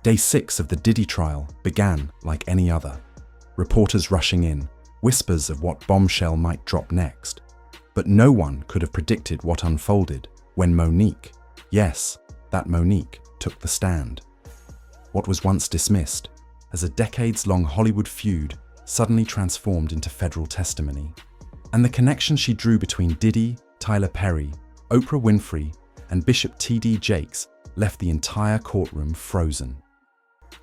Day 6 of the Diddy trial began like any other. Reporters rushing in, whispers of what bombshell might drop next. But no one could have predicted what unfolded when Monique, yes, that Monique, took the stand. What was once dismissed as a decades-long Hollywood feud suddenly transformed into federal testimony. And the connection she drew between Diddy, Tyler Perry, Oprah Winfrey, and Bishop T.D. Jakes left the entire courtroom frozen.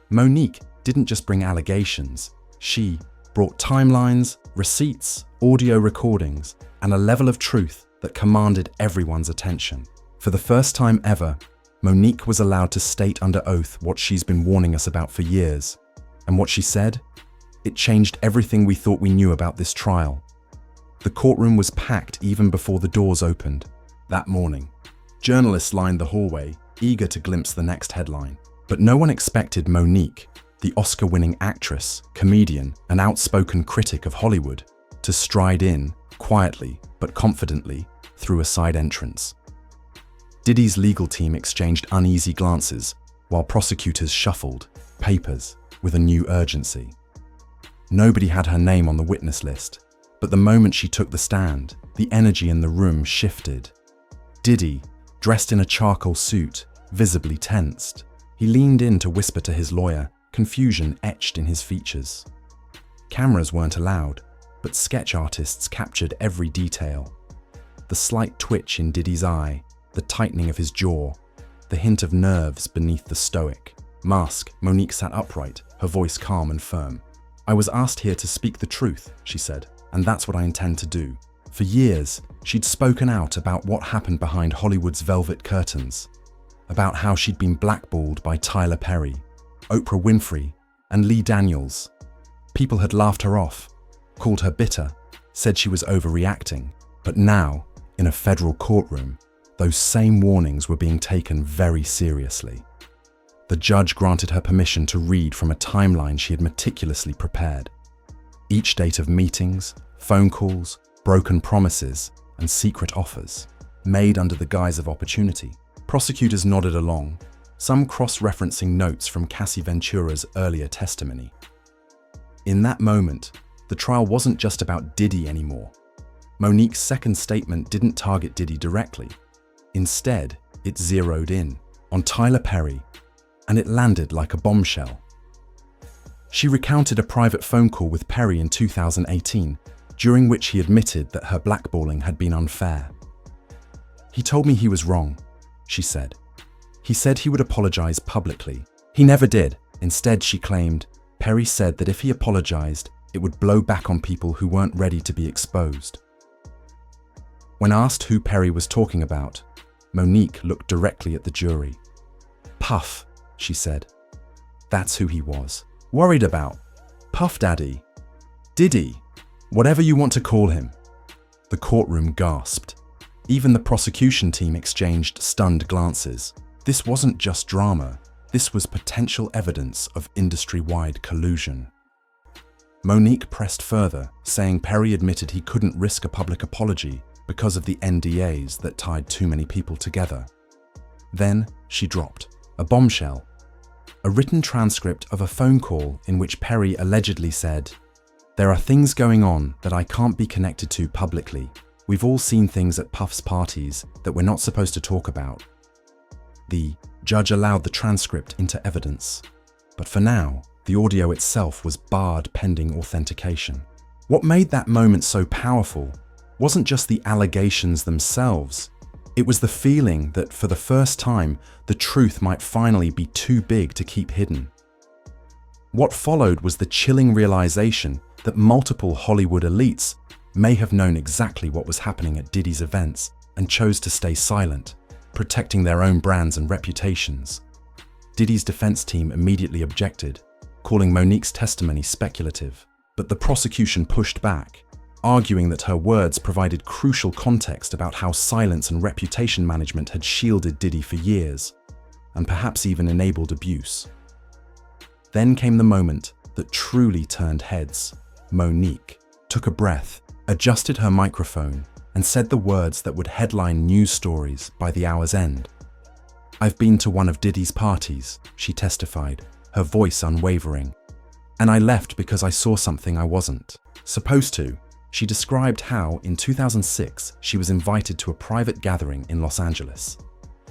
Monique didn't just bring allegations, she brought timelines, receipts, audio recordings, and a level of truth that commanded everyone's attention. For the first time ever, Monique was allowed to state under oath what she's been warning us about for years. And what she said? It changed everything we thought we knew about this trial. The courtroom was packed even before the doors opened. That morning, journalists lined the hallway, eager to glimpse the next headline. But no one expected Monique, the Oscar-winning actress, comedian, and outspoken critic of Hollywood, to stride in, quietly but confidently, through a side entrance. Diddy's legal team exchanged uneasy glances, while prosecutors shuffled papers with a new urgency. Nobody had her name on the witness list, but the moment she took the stand, the energy in the room shifted. Diddy, dressed in a charcoal suit, visibly tensed. He leaned in to whisper to his lawyer, confusion etched in his features. Cameras weren't allowed, but sketch artists captured every detail. The slight twitch in Diddy's eye, the tightening of his jaw, the hint of nerves beneath the stoic mask. Monique sat upright, her voice calm and firm. "I was asked here to speak the truth," she said, "and that's what I intend to do." For years, she'd spoken out about what happened behind Hollywood's velvet curtains, about how she'd been blackballed by Tyler Perry, Oprah Winfrey, and Lee Daniels. People had laughed her off, called her bitter, said she was overreacting. But now, in a federal courtroom, those same warnings were being taken very seriously. The judge granted her permission to read from a timeline she had meticulously prepared. Each date of meetings, phone calls, broken promises, and secret offers, made under the guise of opportunity. Prosecutors nodded along, some cross-referencing notes from Cassie Ventura's earlier testimony. In that moment, the trial wasn't just about Diddy anymore. Monique's second statement didn't target Diddy directly. Instead, it zeroed in on Tyler Perry, and it landed like a bombshell. She recounted a private phone call with Perry in 2018, during which he admitted that her blackballing had been unfair. "He told me he was wrong," she said. "He said he would apologize publicly. He never did." Instead, she claimed, Perry said that if he apologized, it would blow back on people who weren't ready to be exposed. When asked who Perry was talking about, Monique looked directly at the jury. "Puff," she said. "That's who he was. Worried about. Puff Daddy. Diddy. Whatever you want to call him." The courtroom gasped. Even the prosecution team exchanged stunned glances. This wasn't just drama. This was potential evidence of industry-wide collusion. Monique pressed further, saying Perry admitted he couldn't risk a public apology because of the NDAs that tied too many people together. Then she dropped a bombshell, a written transcript of a phone call in which Perry allegedly said, "There are things going on that I can't be connected to publicly. We've all seen things at Puff's parties that we're not supposed to talk about." The judge allowed the transcript into evidence, but for now, the audio itself was barred pending authentication. What made that moment so powerful wasn't just the allegations themselves. It was the feeling that for the first time, the truth might finally be too big to keep hidden. What followed was the chilling realization that multiple Hollywood elites may have known exactly what was happening at Diddy's events and chose to stay silent, protecting their own brands and reputations. Diddy's defense team immediately objected, calling Monique's testimony speculative, but the prosecution pushed back, arguing that her words provided crucial context about how silence and reputation management had shielded Diddy for years, and perhaps even enabled abuse. Then came the moment that truly turned heads. Monique took a breath, adjusted her microphone, and said the words that would headline news stories by the hour's end. "I've been to one of Diddy's parties," she testified, her voice unwavering. "And I left because I saw something I wasn't supposed to." She described how, in 2006, she was invited to a private gathering in Los Angeles.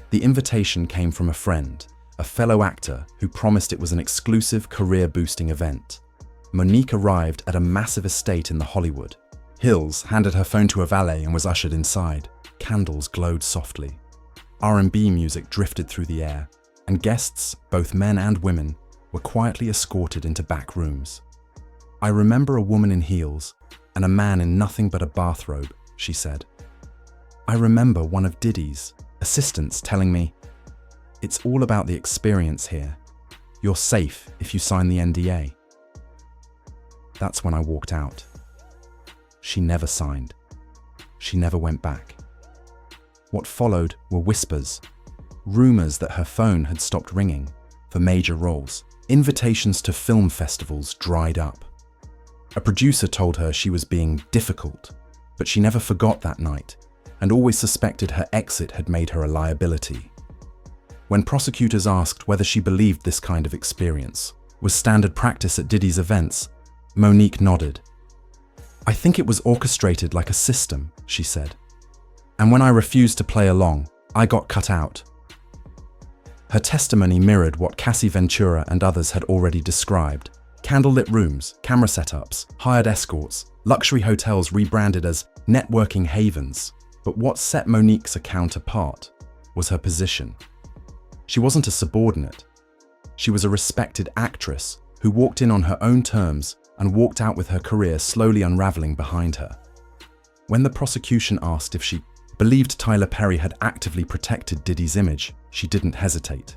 The invitation came from a friend, a fellow actor, who promised it was an exclusive career-boosting event. Nique arrived at a massive estate in the Hollywood Hills, handed her phone to a valet and was ushered inside. Candles glowed softly. R&B music drifted through the air, and guests, both men and women, were quietly escorted into back rooms. "I remember a woman in heels and a man in nothing but a bathrobe," she said. "I remember one of Diddy's assistants telling me, 'It's all about the experience here. You're safe if you sign the NDA.' That's when I walked out." She never signed. She never went back. What followed were whispers, rumors that her phone had stopped ringing for major roles. Invitations to film festivals dried up. A producer told her she was being difficult, but she never forgot that night and always suspected her exit had made her a liability. When prosecutors asked whether she believed this kind of experience was standard practice at Diddy's events, Nique nodded. "I think it was orchestrated like a system," she said. "And when I refused to play along, I got cut out." Her testimony mirrored what Cassie Ventura and others had already described. Candlelit rooms, camera setups, hired escorts, luxury hotels rebranded as networking havens. But what set Nique's account apart was her position. She wasn't a subordinate. She was a respected actress who walked in on her own terms and walked out with her career slowly unraveling behind her. When the prosecution asked if she believed Tyler Perry had actively protected Diddy's image, she didn't hesitate.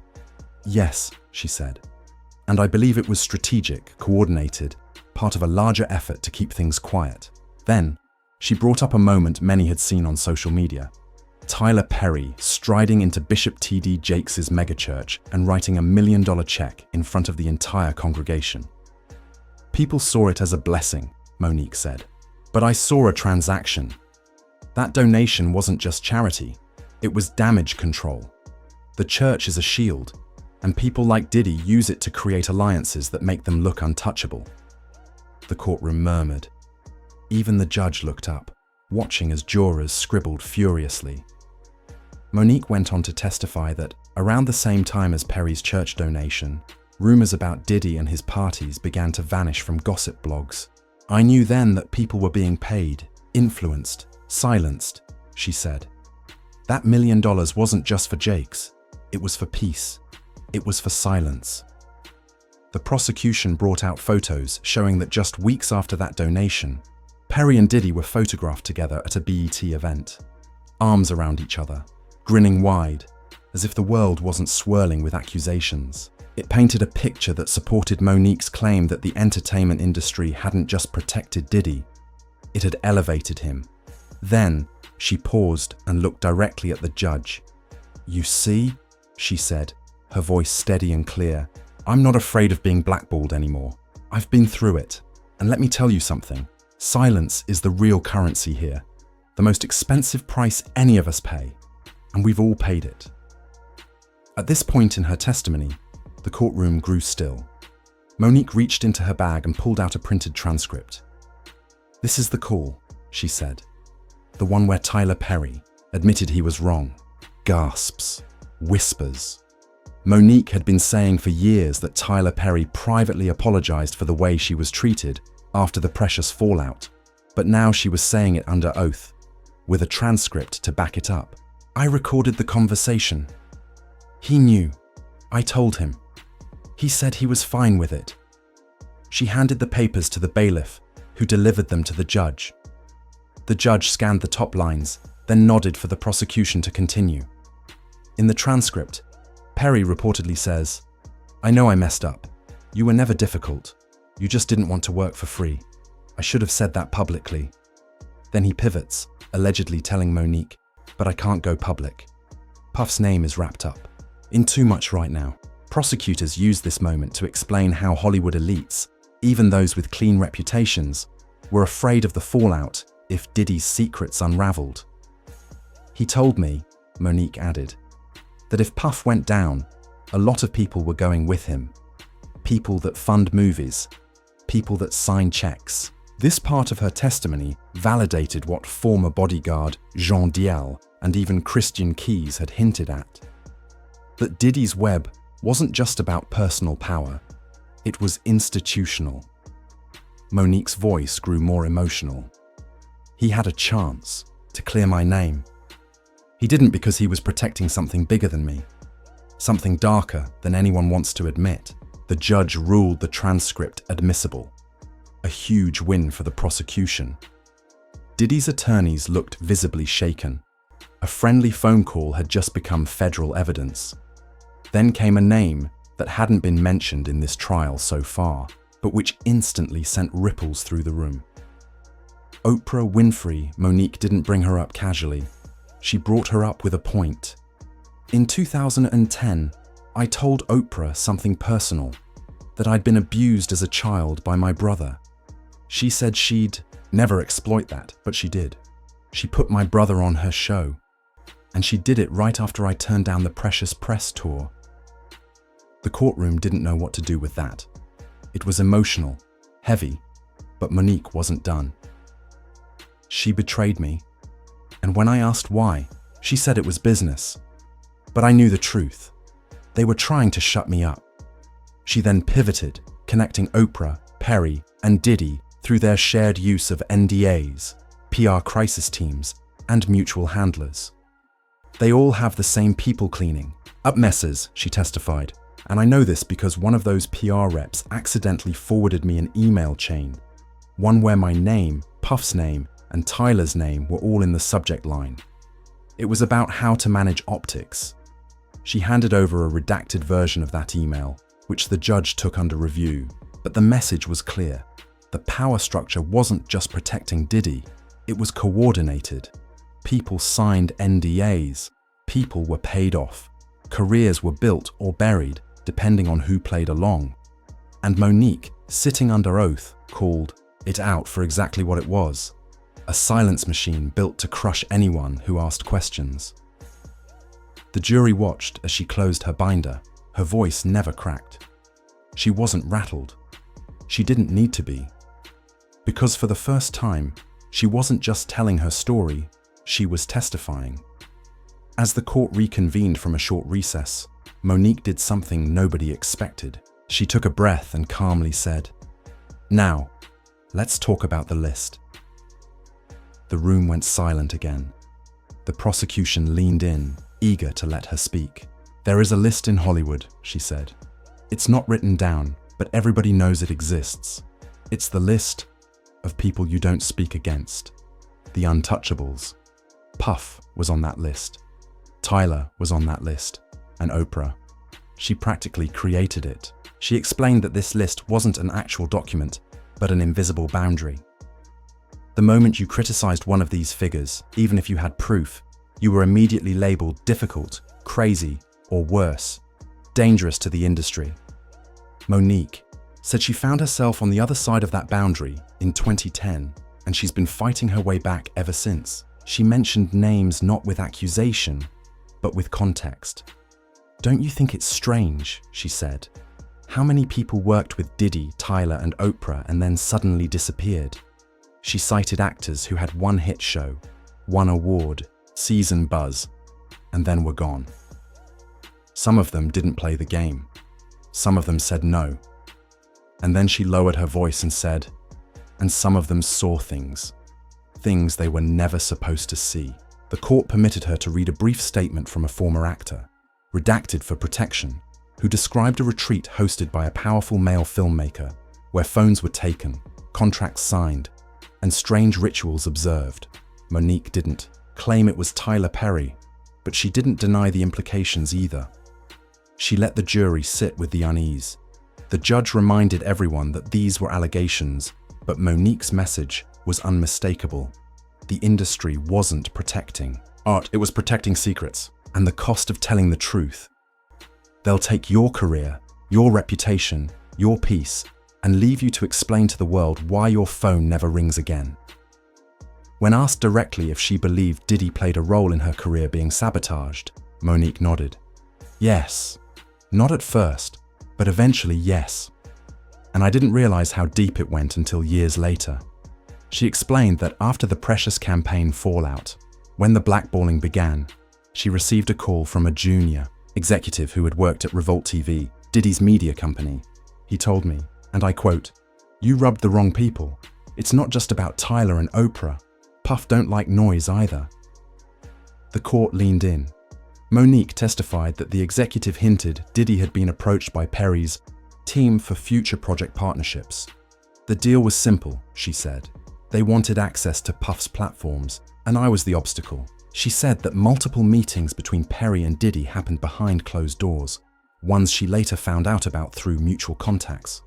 "Yes," she said. "And I believe it was strategic, coordinated, part of a larger effort to keep things quiet." Then, she brought up a moment many had seen on social media. Tyler Perry striding into Bishop T.D. Jakes' megachurch and writing $1 million check in front of the entire congregation. "People saw it as a blessing," Nique said. "But I saw a transaction. That donation wasn't just charity, it was damage control. The church is a shield, and people like Diddy use it to create alliances that make them look untouchable." The courtroom murmured. Even the judge looked up, watching as jurors scribbled furiously. Nique went on to testify that, around the same time as Perry's church donation, rumors about Diddy and his parties began to vanish from gossip blogs. "I knew then that people were being paid, influenced, silenced," she said. "That $1 million wasn't just for Jakes. It was for peace. It was for silence." The prosecution brought out photos showing that just weeks after that donation, Perry and Diddy were photographed together at a BET event, arms around each other, grinning wide, as if the world wasn't swirling with accusations. It painted a picture that supported Nique's claim that the entertainment industry hadn't just protected Diddy, it had elevated him. Then, she paused and looked directly at the judge. "You see," she said, her voice steady and clear, "I'm not afraid of being blackballed anymore. I've been through it. And let me tell you something. Silence is the real currency here. The most expensive price any of us pay. And we've all paid it." At this point in her testimony, the courtroom grew still. Nique reached into her bag and pulled out a printed transcript. "This is the call," she said. "The one where Tyler Perry admitted he was wrong." Gasps. Whispers. Nique had been saying for years that Tyler Perry privately apologized for the way she was treated after the Precious fallout, but now she was saying it under oath, with a transcript to back it up. "I recorded the conversation. He knew. I told him. He said he was fine with it." She handed the papers to the bailiff, who delivered them to the judge. The judge scanned the top lines, then nodded for the prosecution to continue. In the transcript, Perry reportedly says, "I know I messed up. You were never difficult. You just didn't want to work for free. I should have said that publicly." Then he pivots, allegedly telling Nique, "But I can't go public. Puff's name is wrapped up in too much right now." Prosecutors used this moment to explain how Hollywood elites, even those with clean reputations, were afraid of the fallout if Diddy's secrets unraveled. "He told me," Nique added, that if Puff went down, a lot of people were going with him. People that fund movies, people that sign checks. This part of her testimony validated what former bodyguard Jean Diel and even Christian Keys had hinted at. That Diddy's web wasn't just about personal power, it was institutional. Monique's voice grew more emotional. He had a chance to clear my name. He didn't because he was protecting something bigger than me, something darker than anyone wants to admit. The judge ruled the transcript admissible, a huge win for the prosecution. Diddy's attorneys looked visibly shaken. A friendly phone call had just become federal evidence. Then came a name that hadn't been mentioned in this trial so far, but which instantly sent ripples through the room. Oprah Winfrey. Monique didn't bring her up casually. She brought her up with a point. In 2010, I told Oprah something personal, that I'd been abused as a child by my brother. She said she'd never exploit that, but she did. She put my brother on her show, and she did it right after I turned down the Precious Press tour. The courtroom didn't know what to do with that. It was emotional, heavy, but Monique wasn't done. She betrayed me, and when I asked why, she said it was business. But I knew the truth. They were trying to shut me up. She then pivoted, connecting Oprah, Perry, and Diddy through their shared use of NDAs, PR crisis teams, and mutual handlers. They all have the same people cleaning up messes, she testified. And I know this because one of those PR reps accidentally forwarded me an email chain, one where my name, Puff's name, and Tyler's name were all in the subject line. It was about how to manage optics. She handed over a redacted version of that email, which the judge took under review. But the message was clear. The power structure wasn't just protecting Diddy, it was coordinated. People signed NDAs, people were paid off, careers were built or buried, depending on who played along. And Monique, sitting under oath, called it out for exactly what it was: a silence machine built to crush anyone who asked questions. The jury watched as she closed her binder. Her voice never cracked. She wasn't rattled. She didn't need to be. Because for the first time, she wasn't just telling her story, she was testifying. As the court reconvened from a short recess, Monique did something nobody expected. She took a breath and calmly said, "Now, let's talk about the list." The room went silent again. The prosecution leaned in, eager to let her speak. "There is a list in Hollywood," she said. "It's not written down, but everybody knows it exists. It's the list of people you don't speak against. The untouchables. Puff was on that list. Tyler was on that list. And Oprah. She practically created it. She explained that this list wasn't an actual document, but an invisible boundary. The moment you criticized one of these figures, even if you had proof, you were immediately labeled difficult, crazy, or worse, dangerous to the industry. Monique said she found herself on the other side of that boundary in 2010, and she's been fighting her way back ever since. She mentioned names not with accusation, but with context. "Don't you think it's strange," she said, "how many people worked with Diddy, Tyler, and Oprah and then suddenly disappeared?" She cited actors who had one hit show, one award, season buzz, and then were gone. Some of them didn't play the game. Some of them said no. And then she lowered her voice and said, "And some of them saw things they were never supposed to see." The court permitted her to read a brief statement from a former actor, redacted for protection, who described a retreat hosted by a powerful male filmmaker, where phones were taken, contracts signed, and strange rituals observed. Monique didn't claim it was Tyler Perry, but she didn't deny the implications either. She let the jury sit with the unease. The judge reminded everyone that these were allegations, but Monique's message was unmistakable. The industry wasn't protecting art, it was protecting secrets, and the cost of telling the truth. They'll take your career, your reputation, your peace, and leave you to explain to the world why your phone never rings again. When asked directly if she believed Diddy played a role in her career being sabotaged, Monique nodded. Yes. Not at first, but eventually yes. And I didn't realize how deep it went until years later. She explained that after the Precious campaign fallout, when the blackballing began, she received a call from a junior executive who had worked at Revolt TV, Diddy's media company. He told me, and I quote, "You rubbed the wrong people. It's not just about Tyler and Oprah. Puff don't like noise either." The court leaned in. Monique testified that the executive hinted Diddy had been approached by Perry's team for future project partnerships. The deal was simple, she said. They wanted access to Puff's platforms, and I was the obstacle. She said that multiple meetings between Perry and Diddy happened behind closed doors, ones she later found out about through mutual contacts.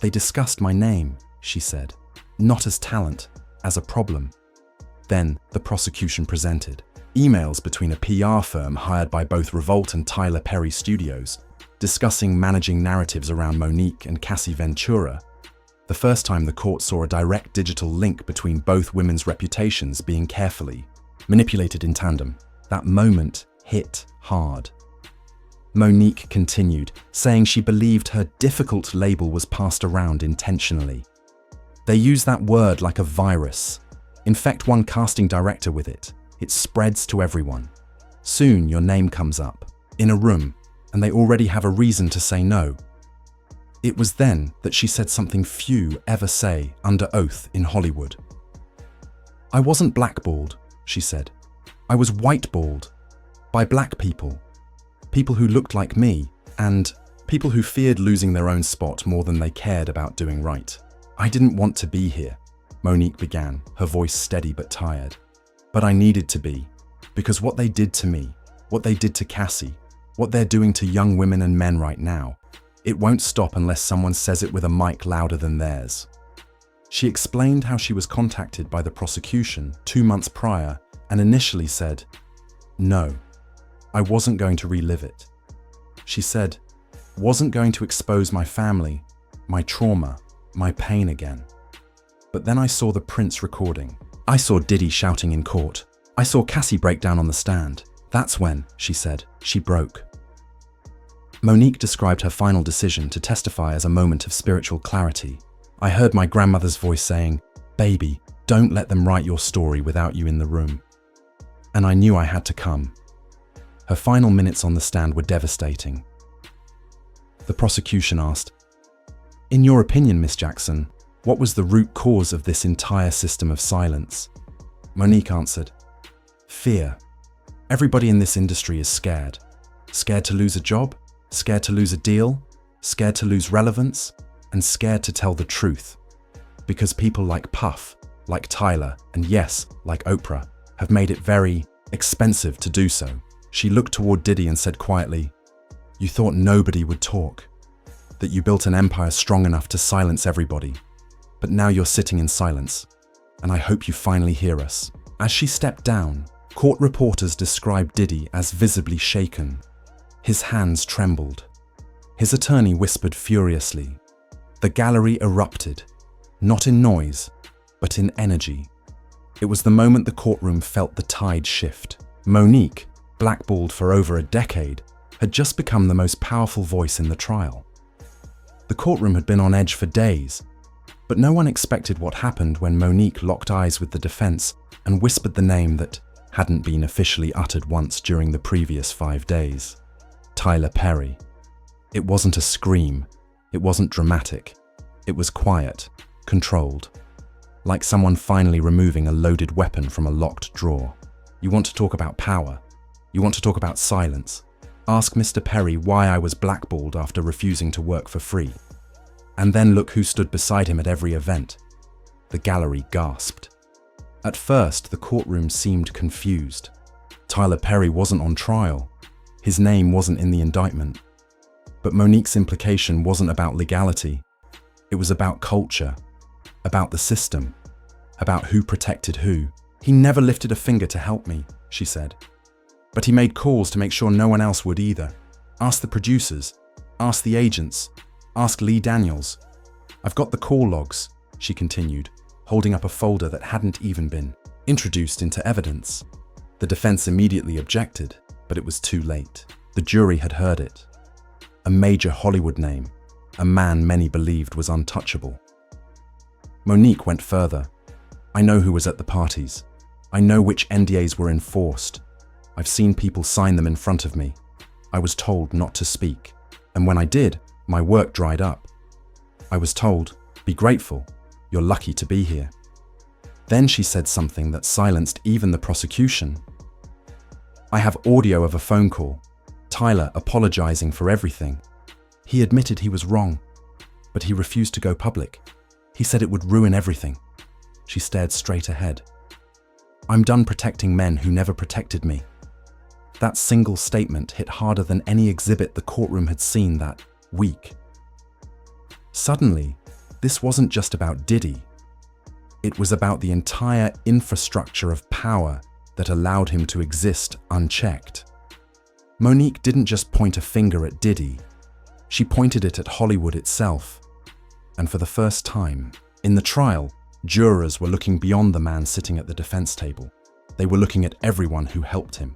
They discussed my name, she said, not as talent, as a problem. Then the prosecution presented emails between a PR firm hired by both Revolt and Tyler Perry Studios, discussing managing narratives around Monique and Cassie Ventura. The first time the court saw a direct digital link between both women's reputations being carefully manipulated in tandem. That moment hit hard. Monique continued, saying she believed her difficult label was passed around intentionally. They use that word like a virus. Infect one casting director with it. It spreads to everyone. Soon your name comes up, in a room, and they already have a reason to say no. It was then that she said something few ever say under oath in Hollywood. "I wasn't blackballed," she said. "I was whiteballed. By black people. People who looked like me, and people who feared losing their own spot more than they cared about doing right. I didn't want to be here," Monique began, her voice steady but tired. "But I needed to be, because what they did to me, what they did to Cassie, what they're doing to young women and men right now, it won't stop unless someone says it with a mic louder than theirs." She explained how she was contacted by the prosecution 2 months prior and initially said, "No, I wasn't going to relive it." She said, "Wasn't going to expose my family, my trauma, my pain again." But then I saw the Prince recording. I saw Diddy shouting in court. I saw Cassie break down on the stand. That's when, she said, she broke. Monique described her final decision to testify as a moment of spiritual clarity. "I heard my grandmother's voice saying, 'Baby, don't let them write your story without you in the room.' And I knew I had to come." Her final minutes on the stand were devastating. The prosecution asked, "In your opinion, Miss Jackson, what was the root cause of this entire system of silence?" Monique answered, "Fear. Everybody in this industry is scared. Scared to lose a job, scared to lose a deal, scared to lose relevance, and scared to tell the truth. Because people like Puff, like Tyler, and yes, like Oprah, have made it very expensive to do so." She looked toward Diddy and said quietly, "You thought nobody would talk, that you built an empire strong enough to silence everybody. But now you're sitting in silence, and I hope you finally hear us." As she stepped down, court reporters described Diddy as visibly shaken. His hands trembled. His attorney whispered furiously. The gallery erupted, not in noise, but in energy. It was the moment the courtroom felt the tide shift. Monique, blackballed for over a decade, had just become the most powerful voice in the trial. The courtroom had been on edge for days, but no one expected what happened when Monique locked eyes with the defense and whispered the name that hadn't been officially uttered once during the previous 5 days. Tyler Perry. It wasn't a scream. It wasn't dramatic. It was quiet, controlled, like someone finally removing a loaded weapon from a locked drawer. You want to talk about power? You want to talk about silence? Ask Mr. Perry why I was blackballed after refusing to work for free. And then look who stood beside him at every event. The gallery gasped. At first, the courtroom seemed confused. Tyler Perry wasn't on trial. His name wasn't in the indictment. But Monique's implication wasn't about legality. It was about culture, about the system, about who protected who. "He never lifted a finger to help me," she said. "But he made calls to make sure no one else would either. Ask the producers, ask the agents, ask Lee Daniels. I've got the call logs," she continued, holding up a folder that hadn't even been introduced into evidence. The defense immediately objected, but it was too late. The jury had heard it. A major Hollywood name, a man many believed was untouchable. Monique went further. I know who was at the parties. I know which NDAs were enforced. I've seen people sign them in front of me. I was told not to speak. And when I did, my work dried up. I was told, be grateful. You're lucky to be here. Then she said something that silenced even the prosecution. I have audio of a phone call. Tyler apologizing for everything. He admitted he was wrong, but he refused to go public. He said it would ruin everything. She stared straight ahead. I'm done protecting men who never protected me. That single statement hit harder than any exhibit the courtroom had seen that week. Suddenly, this wasn't just about Diddy. It was about the entire infrastructure of power that allowed him to exist unchecked. Monique didn't just point a finger at Diddy. She pointed it at Hollywood itself. And for the first time, in the trial, jurors were looking beyond the man sitting at the defense table. They were looking at everyone who helped him.